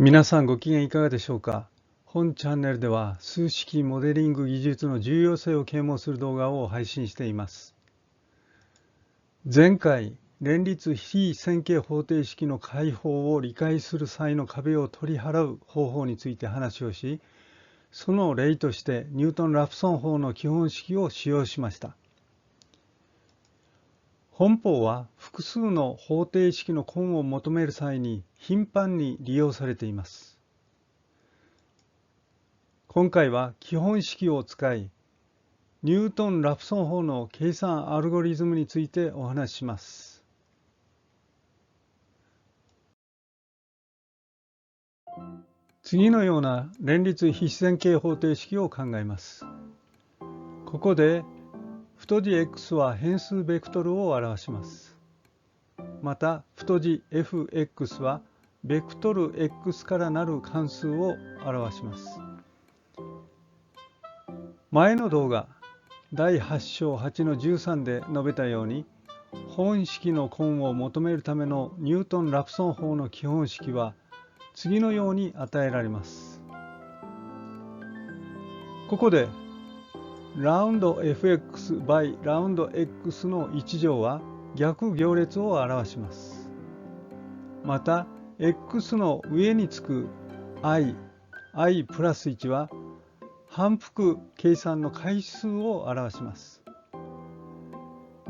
皆さんご機嫌いかがでしょうか。本チャンネルでは数式モデリング技術の重要性を啓蒙する動画を配信しています。前回、連立非線形方程式の解法を理解する際の壁を取り払う方法について話をし、その例としてニュートン・ラプソン法の基本式を使用しました。本法は複数の方程式の根を求める際に頻繁に利用されています。今回は基本式を使い、ニュートン・ラプソン法の計算アルゴリズムについてお話しします。次のような連立非線形方程式を考えます。ここで太字 x は変数ベクトルを表します。また太字 fx はベクトル x からなる関数を表します。前の動画第8章8の13で述べたように、本式の根を求めるためのニュートン・ラプソン法の基本式は次のように与えられます。ここでラウンド fx by ラウンド x の1乗は逆行列を表します。また x の上につく i プラス1は反復計算の回数を表します。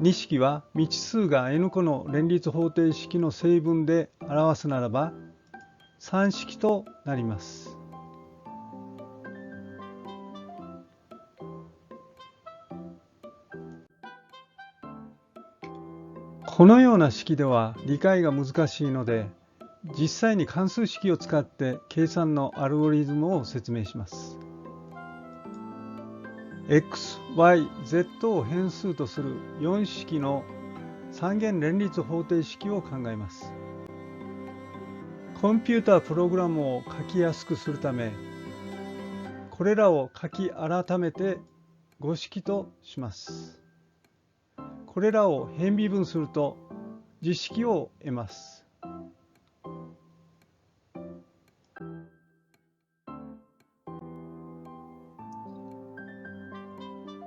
2式は未知数が n 個の連立方程式の成分で表すならば3式となります。このような式では理解が難しいので、実際に関数式を使って計算のアルゴリズムを説明します。x、y、z を変数とする4式の三元連立方程式を考えます。コンピュータプログラムを書きやすくするため、これらを書き改めて5式とします。これらを変微分すると実式を得ます。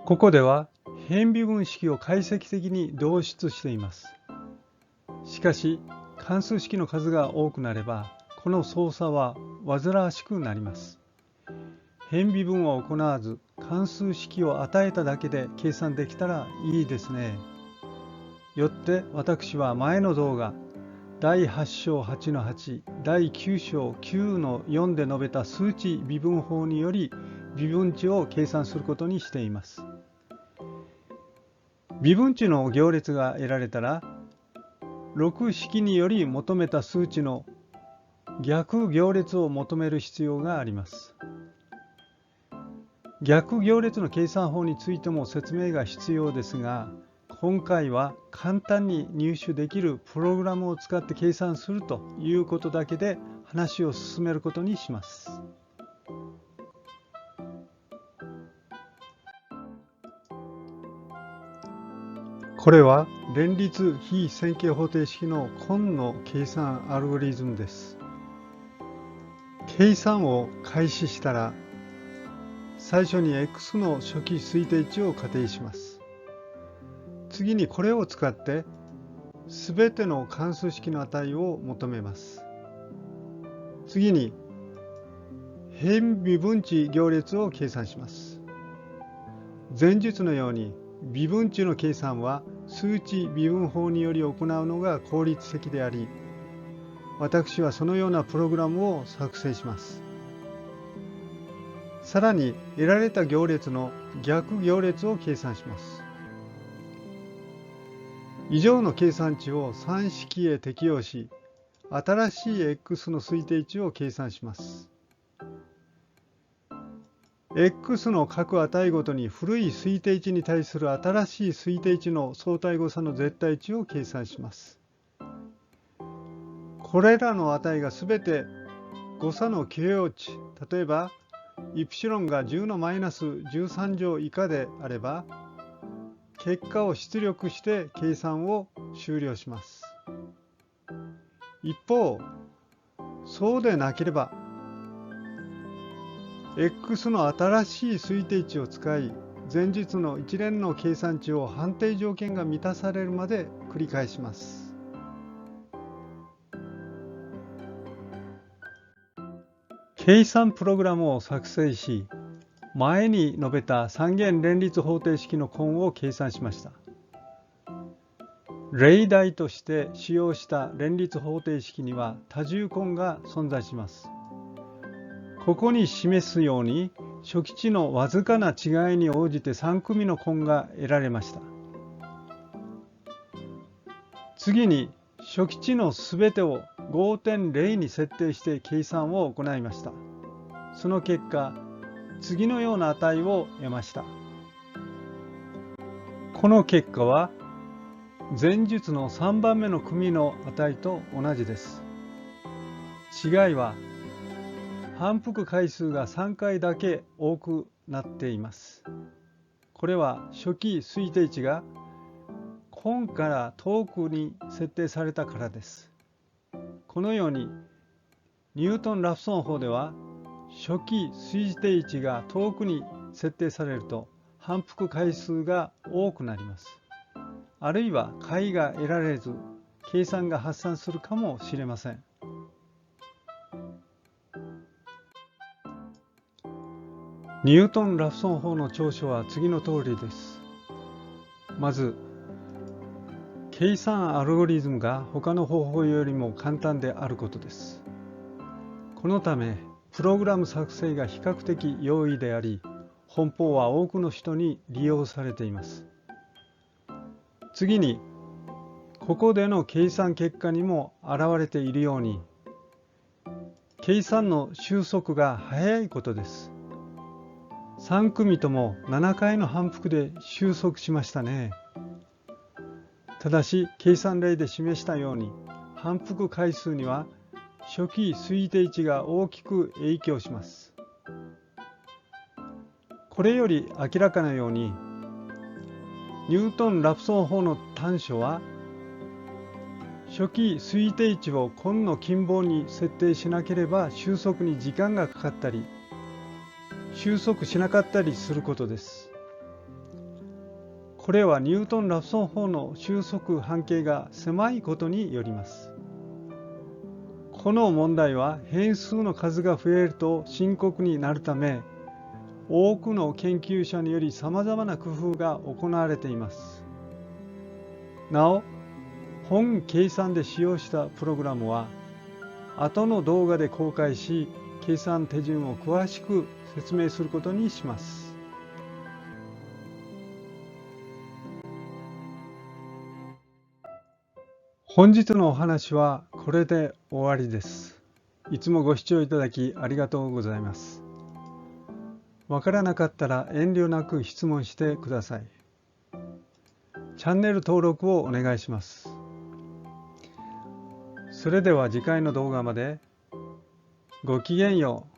ここでは変微分式を解析的に導出しています。しかし関数式の数が多くなればこの操作は煩わしくなります。変微分を行わず関数式を与えただけで計算できたらいいですね。よって私は前の動画第8章8の8、第9章9の4で述べた数値微分法により微分値を計算することにしています。微分値の行列が得られたら、6式により求めた数値の逆行列を求める必要があります。逆行列の計算法についても説明が必要ですが、今回は簡単に入手できるプログラムを使って計算するということだけで話を進めることにします。これは連立非線形方程式の根の計算アルゴリズムです。計算を開始したら、最初に x の初期推定値を仮定します。次にこれを使ってすべての関数式の値を求めます。次に変微分値行列を計算します。前述のように微分値の計算は数値微分法により行うのが効率的であり、私はそのようなプログラムを作成します。さらに得られた行列の逆行列を計算します。以上の計算値を3式へ適用し、新しい x の推定値を計算します。x の各値ごとに古い推定値に対する新しい推定値の相対誤差の絶対値を計算します。これらの値がすべて誤差の許容値、例えばイプシロンが10のマイナス13乗以下であれば、結果を出力して計算を終了します。一方、そうでなければ、x の新しい推定値を使い、前述の一連の計算値を判定条件が満たされるまで繰り返します。計算プログラムを作成し、前に述べた三元連立方程式の根を計算しました。例題として使用した連立方程式には多重根が存在します。ここに示すように、初期値のわずかな違いに応じて3組の根が得られました。次に、初期値のすべてを 5.0 に設定して計算を行いました。その結果、次のような値を得ました。この結果は、前述の3番目の組の値と同じです。違いは、反復回数が3回だけ多くなっています。これは初期推定値が根から遠くに設定されたからです。このように、ニュートン・ラプソン法では、初期推定値が遠くに設定されると反復回数が多くなります。あるいは解が得られず、計算が発散するかもしれません。ニュートン・ラプソン法の長所は次の通りです。まず、計算アルゴリズムが他の方法よりも簡単であることです。このため、プログラム作成が比較的容易であり、本法は多くの人に利用されています。次に、ここでの計算結果にも現れているように、計算の収束が早いことです。3組とも7回の反復で収束しましたね。ただし、計算例で示したように、反復回数には初期推定値が大きく影響します。これより明らかなように、ニュートン・ラプソン法の短所は、初期推定値を根の近傍に設定しなければ収束に時間がかかったり、収束しなかったりすることです。これはニュートン・ラプソン法の収束半径が狭いことによります。この問題は変数の数が増えると深刻になるため、多くの研究者により様々な工夫が行われています。なお、本計算で使用したプログラムは、後の動画で公開し、計算手順を詳しく説明することにします。本日のお話はこれで終わりです。いつもご視聴いただきありがとうございます。わからなかったら遠慮なく質問してください。チャンネル登録をお願いします。それでは次回の動画までごきげんよう。